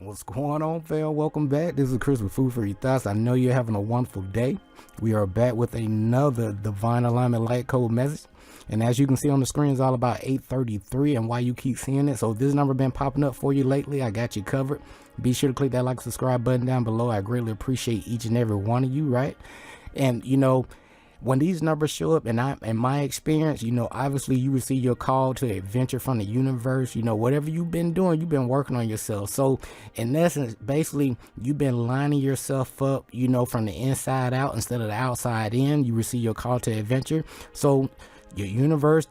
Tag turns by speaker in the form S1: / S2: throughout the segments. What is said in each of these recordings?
S1: What's going on, fam? Welcome back. This is Chris with Food for Your Thoughts. I know you're having a wonderful day. We are back with another Divine Alignment Light Code message. And as you can see on the screen, it's all about 833 and why you keep seeing it. So if this number been popping up for you lately, I got you covered. Be sure to click that like, subscribe button down below. I greatly appreciate each and every one of you, right? And, you know, when these numbers show up, and in my experience, you know, obviously you receive your call to adventure from the universe. You know, whatever you've been doing, you've been working on yourself. So in essence, basically, you've been lining yourself up, you know, from the inside out instead of the outside in. You receive your call to adventure. So your universe,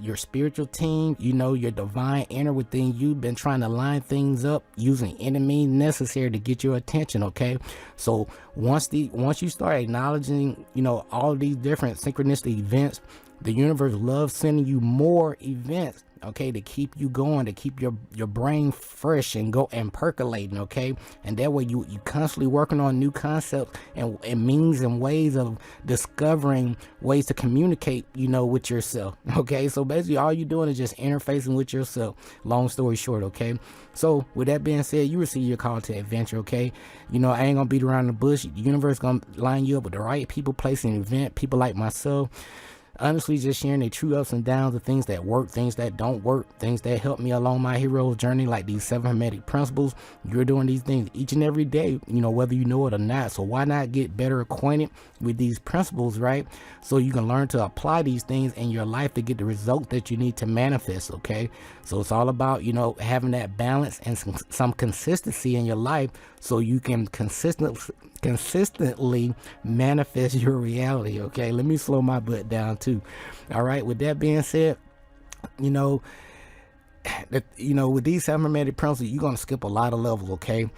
S1: your spiritual team, you know, your divine inner within you been trying to line things up using any means necessary to get your attention. Okay, so once you start acknowledging, you know, all these different synchronistic events, the universe loves sending you more events, okay, to keep you going, to keep your brain fresh and go and percolating, okay? And that way you constantly working on new concepts and means and ways of discovering ways to communicate, you know, with yourself, okay? So basically all you're doing is just interfacing with yourself, long story short, okay? So with that being said, you receive your call to adventure, okay? You know, I ain't gonna beat around the bush. The universe gonna line you up with the right people, place an event, people like myself, honestly just sharing the true ups and downs of things that work, things that don't work, things that help me along my hero's journey, like these 7 hermetic principles. You're doing these things each and every day, you know, whether you know it or not. So why not get better acquainted with these principles, right? So you can learn to apply these things in your life to get the results that you need to manifest, okay? So it's all about, you know, having that balance and some consistency in your life so you can consistently manifest your reality, okay? Let me slow my butt down too. All right, with that being said, you know, with these 7 hermetic principles, you're gonna skip a lot of levels, okay?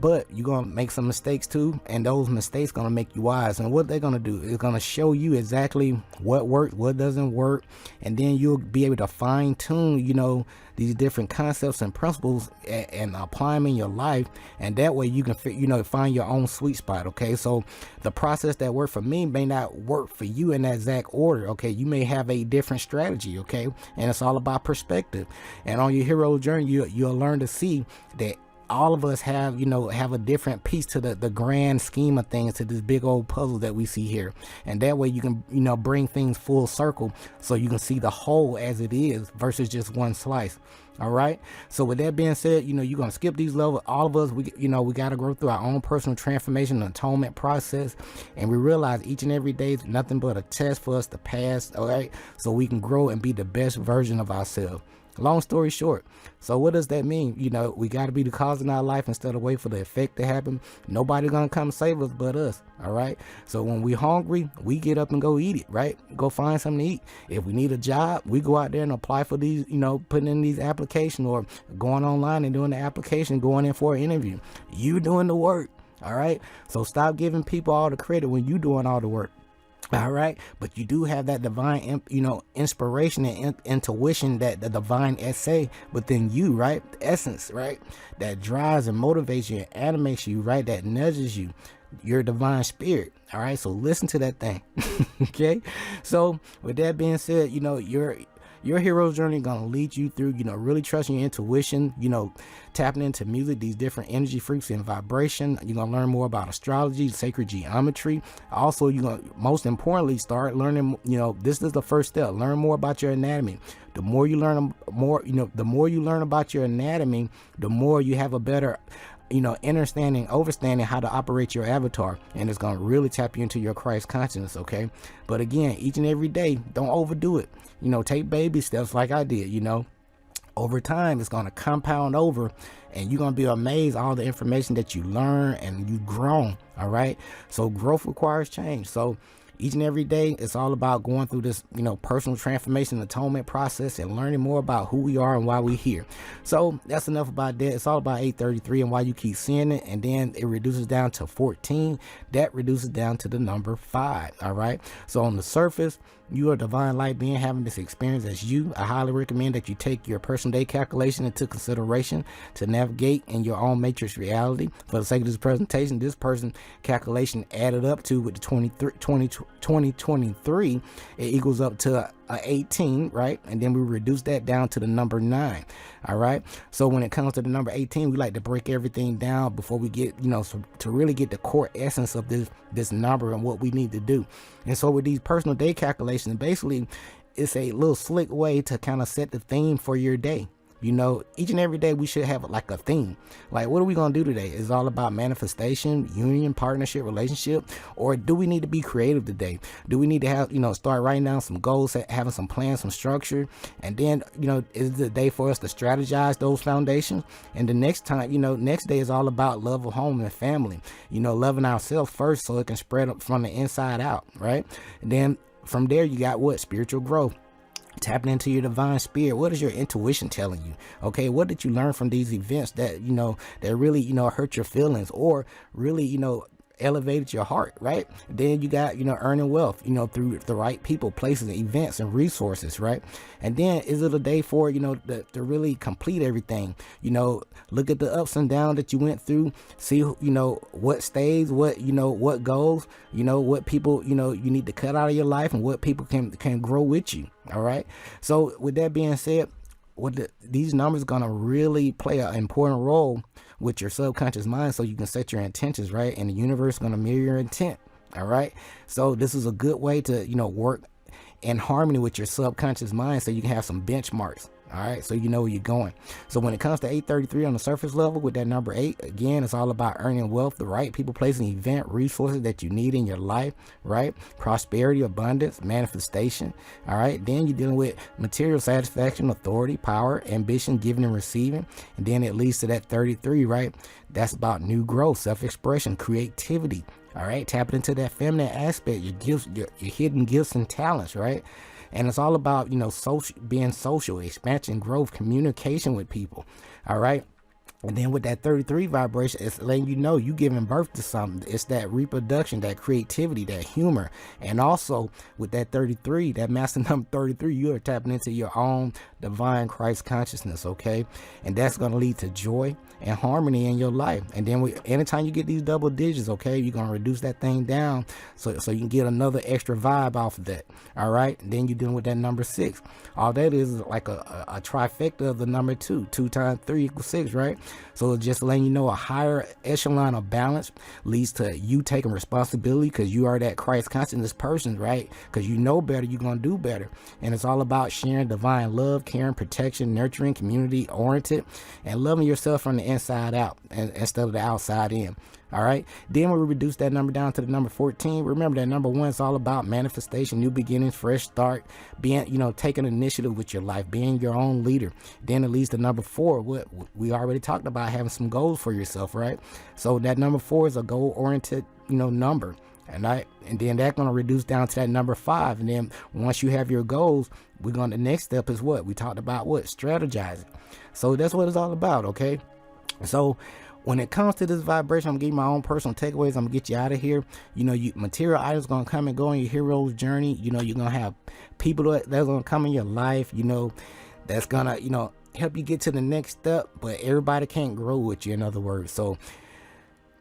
S1: But you're gonna make some mistakes too, and those mistakes gonna make you wise. And what they're gonna do is gonna show you exactly what works, what doesn't work, and then you'll be able to fine tune, you know, these different concepts and principles and apply them in your life. And that way you can, you know, find your own sweet spot, okay? So the process that worked for me may not work for you in that exact order, okay? You may have a different strategy, okay? And it's all about perspective. And on your hero journey, you'll learn to see that all of us have, you know, have a different piece to the grand scheme of things, to this big old puzzle that we see here. And that way you can, you know, bring things full circle so you can see the whole as it is versus just one slice. All right. So with that being said, you know, you're going to skip these levels. All of us, we got to go through our own personal transformation and atonement process. And we realize each and every day is nothing but a test for us to pass. All right. So we can grow and be the best version of ourselves. Long story short, so what does that mean? You know, we got to be the cause in our life instead of wait for the effect to happen. Nobody's gonna come save us but us. All right, so when we're hungry, we get up and go eat it, right? Go find something to eat. If we need a job, we go out there and apply for these, you know, putting in these applications, or going online and doing the application, going in for an interview. You doing the work. All right, so stop giving people all the credit when you doing all the work. All right, but you do have that divine, you know, inspiration and intuition, that the divine essay within you, right? The essence, right? That drives and motivates you and animates you, right? That nudges you, your divine spirit. All right, so listen to that thing. Okay, so with that being said, you know, your hero's journey gonna lead you through, you know, really trusting your intuition, you know, tapping into music, these different energy frequency and vibration. You're gonna learn more about astrology, sacred geometry. Also, you're gonna, most importantly, start learning, you know, this is the first step. Learn more about your anatomy. The more you learn about your anatomy, the more you have a better, you know, overstanding how to operate your avatar, and it's gonna really tap you into your Christ consciousness, okay? But again, each and every day, don't overdo it. You know, take baby steps like I did. You know, over time it's gonna compound over, and you're gonna be amazed all the information that you learn and you've grown. All right, so growth requires change. So each and every day, it's all about going through this, you know, personal transformation, atonement process, and learning more about who we are and why we're here. So that's enough about that. It's all about 833 and why you keep seeing it. And then it reduces down to 14. That reduces down to the number 5. All right. So on the surface, you are a divine light being having this experience as you. I highly recommend that you take your personal day calculation into consideration to navigate in your own matrix reality. For the sake of this presentation, this person calculation added up to, with the 2023, it equals up to 18, right? And then we reduce that down to the number 9. All right. So when it comes to the number 18, we like to break everything down before we get, so to really get the core essence of this number and what we need to do. And so with these personal day calculations, basically it's a little slick way to kind of set the theme for your day. Each and every day we should have like a theme. Like, what are we going to do today? Is it all about manifestation, union, partnership, relationship? Or do we need to be creative today? Do we need to have, start writing down some goals, having some plans, some structure? And then, is the day for us to strategize those foundations? And the next time, next day is all about love of home and family, loving ourselves first so it can spread up from the inside out, right? And then from there, you got what? Spiritual growth. Tapping into your divine spirit. What is your intuition telling you? Okay, what did you learn from these events that that really hurt your feelings, or really elevated your heart, right? Then you got earning wealth through the right people, places, events, and resources, right? And then is it a day for to really complete everything? Look at the ups and downs that you went through, see what stays, what goes, what people you need to cut out of your life, and what people can grow with you. All right. So with that being said, these numbers gonna really play an important role with your subconscious mind, so you can set your intentions, right? And the universe is gonna mirror your intent. All right. So this is a good way to work in harmony with your subconscious mind, so you can have some benchmarks. All right, so you know where you're going. So when it comes to 833 on the surface level with that number 8, again, it's all about earning wealth, the right people, place, and event, resources that you need in your life, right? Prosperity, abundance, manifestation. All right, then you're dealing with material satisfaction, authority, power, ambition, giving and receiving. And then it leads to that 33, right? That's about new growth, self-expression, creativity. All right, tapping into that feminine aspect, your gifts, your hidden gifts and talents, right? And it's all about, being social, expansion, growth, communication with people. All right. And then with that 33 vibration, it's letting you giving birth to something. It's that reproduction, that creativity, that humor. And also with that 33, that master number 33, you are tapping into your own divine Christ consciousness, okay? And that's going to lead to joy and harmony in your life. And then anytime you get these double digits, okay, you're going to reduce that thing down so you can get another extra vibe off of that. All right. And then you're dealing with that number 6. All that is like a trifecta of the number 2. 2 times 3 equals 6, right? So just letting a higher echelon of balance leads to you taking responsibility, because you are that Christ consciousness person, right? Because you know better, you're going to do better. And it's all about sharing divine love, caring, protection, nurturing, community oriented, and loving yourself from the inside out instead of the outside in. All right. Then we reduce that number down to the number 14. Remember that number 1 is all about manifestation, new beginnings, fresh start, being, taking initiative with your life, being your own leader. Then it leads to number 4. What we already talked about, having some goals for yourself, right? So that number 4 is a goal oriented, number. And then that's going to reduce down to that number 5. And then once you have your goals, the next step is what we talked about, strategizing. So that's what it's all about. Okay. So when it comes to this vibration, I'm gonna give you my own personal takeaways. I'm gonna get you out of here. Material items gonna come and go on your hero's journey. You're gonna have people that's gonna come in your life, that's gonna, help you get to the next step, but everybody can't grow with you, in other words. So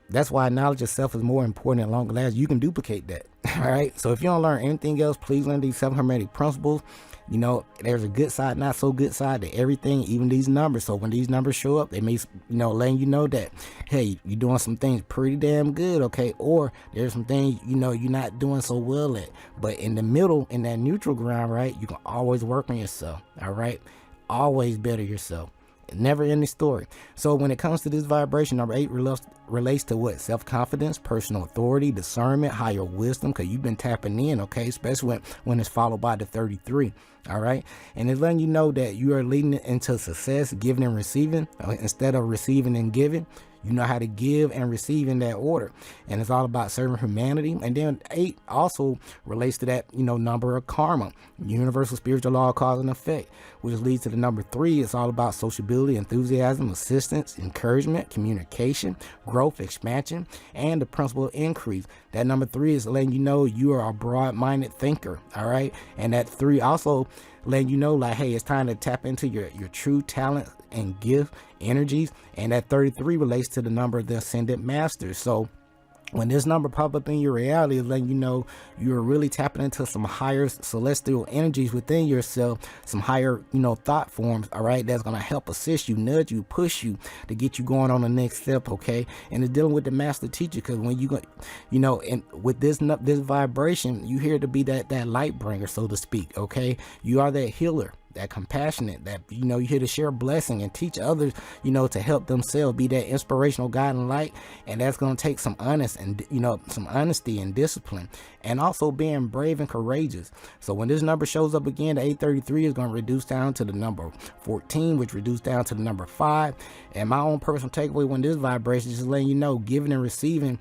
S1: that's why knowledge of self is more important and longer lasting. You can duplicate that. All right. So if you don't learn anything else, please learn these 7 hermetic principles. There's a good side, not so good side to everything, even these numbers. So when these numbers show up, they may, letting you know that, hey, you're doing some things pretty damn good. Okay. Or there's some things, you're not doing so well at, but in the middle, in that neutral ground, right, you can always work on yourself. All right. Always better yourself. Never ending story. So when it comes to this vibration, number 8 relates to what? Self-confidence, personal authority, discernment, higher wisdom, because you've been tapping in, okay, especially when it's followed by the 33. All right. And it's letting you know that you are leading into success, giving and receiving instead of receiving and giving. You know how to give and receive in that order. And it's all about serving humanity. And then 8 also relates to that, number of karma, universal spiritual law of cause and effect, which leads to the number 3. It's all about sociability, enthusiasm, assistance, encouragement, communication, growth, expansion, and the principle of increase. That number 3 is letting you know you are a broad-minded thinker. All right. And that 3 also letting you know, like, hey, it's time to tap into your true talent and gift energies. And that 33 relates to the number of the ascended masters. So When this number pop up in your reality, it's letting you know you're really tapping into some higher celestial energies within yourself, some higher, thought forms, all right, that's going to help assist you, nudge you, push you to get you going on the next step, okay? And it's dealing with the master teacher, because when you go, and with this vibration, you here to be that light bringer, so to speak, okay? You are that healer, that compassionate, that you're here to share blessing and teach others, to help themselves, be that inspirational guide and light. And that's going to take some some honesty and discipline, and also being brave and courageous. So when this number shows up again, the 833 is going to reduce down to the number 14, which reduced down to the number 5. And my own personal takeaway when this vibration is just letting you know, giving and receiving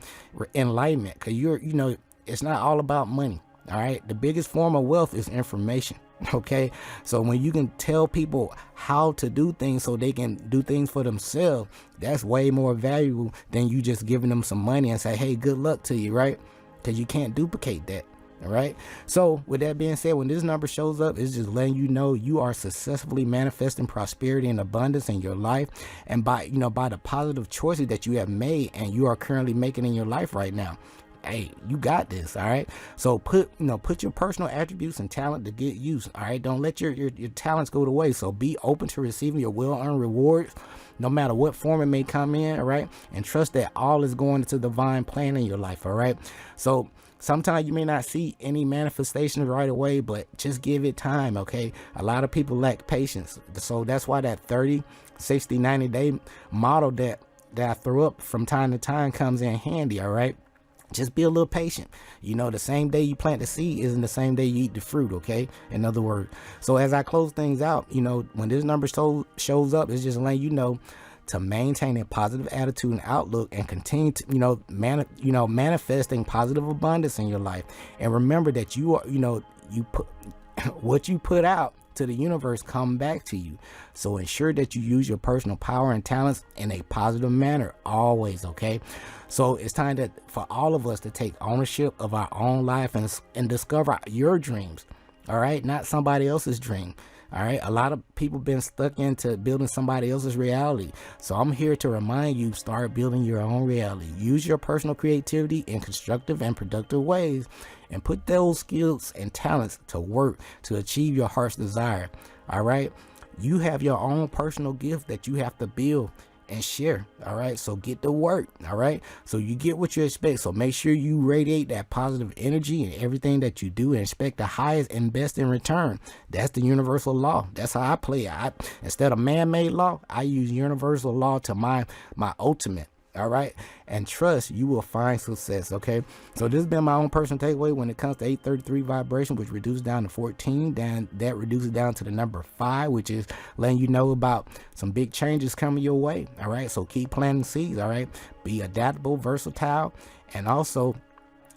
S1: enlightenment, because it's not all about money. All right, the biggest form of wealth is information. Okay, so when you can tell people how to do things so they can do things for themselves, that's way more valuable than you just giving them some money and say, hey, good luck to you, right? Because you can't duplicate that. All right, so with that being said, when this number shows up, it's just letting you know you are successfully manifesting prosperity and abundance in your life, and by the positive choices that you have made and you are currently making in your life right now. Hey, you got this. All right, so put your personal attributes and talent to good use. All right, don't let your talents go to waste. So be open to receiving your well-earned rewards, no matter what form it may come in. All right, and trust that all is going into divine plan in your life. All right, so sometimes you may not see any manifestations right away, but just give it time. Okay, a lot of people lack patience, so that's why that 30, 60, 90 day model that I throw up from time to time comes in handy. All right, just be a little patient. The same day you plant the seed isn't the same day you eat the fruit, okay? In other words. So as I close things out, when this number shows up, it's just letting you know to maintain a positive attitude and outlook, and continue to, manifesting positive abundance in your life. And remember that you are, you put what you put out to the universe come back to you. So ensure that you use your personal power and talents in a positive manner always, okay? So it's time for all of us to take ownership of our own life and discover your dreams, all right? Not somebody else's dream. All right, a lot of people been stuck into building somebody else's reality. So I'm here to remind you, start building your own reality. Use your personal creativity in constructive and productive ways, and put those skills and talents to work to achieve your heart's desire. All right, you have your own personal gift that you have to build and share. All right, so get to work. All right, so you get what you expect. So make sure you radiate that positive energy in everything that you do, and expect the highest and best in return. That's the universal law. That's how I play it. Instead of man-made law, I use universal law to my ultimate. All right, and trust, you will find success. Okay, so this has been my own personal takeaway when it comes to 833 vibration, which reduces down to 14. Then that reduces down to the number 5, which is letting you know about some big changes coming your way. All right, so keep planting seeds. All right, be adaptable, versatile, and also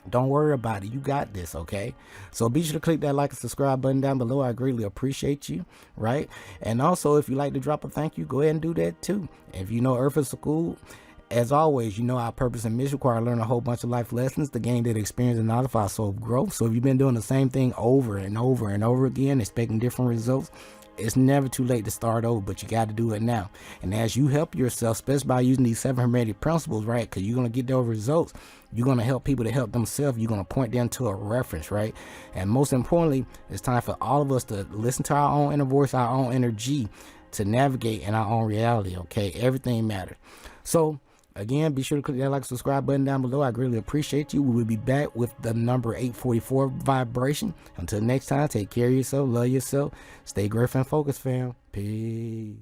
S1: don't worry about it. You got this, okay? So be sure to click that like and subscribe button down below. I greatly appreciate you, right? And also, if you like to drop a thank you, go ahead and do that too. If you know Earth is school, as always, our purpose and mission require learn a whole bunch of life lessons to gain that experience and notify soul growth. So if you've been doing the same thing over and over and over again, expecting different results, it's never too late to start over, but you got to do it now. And as you help yourself, especially by using these 7 hermetic principles, right? Because you're going to get those results. You're going to help people to help themselves. You're going to point them to a reference, right? And most importantly, it's time for all of us to listen to our own inner voice, our own energy, to navigate in our own reality, okay? Everything matters. So again, be sure to click that like, subscribe button down below. I greatly appreciate you. We will be back with the number 844 vibration. Until next time, take care of yourself, love yourself, stay grateful and focused, fam. Peace.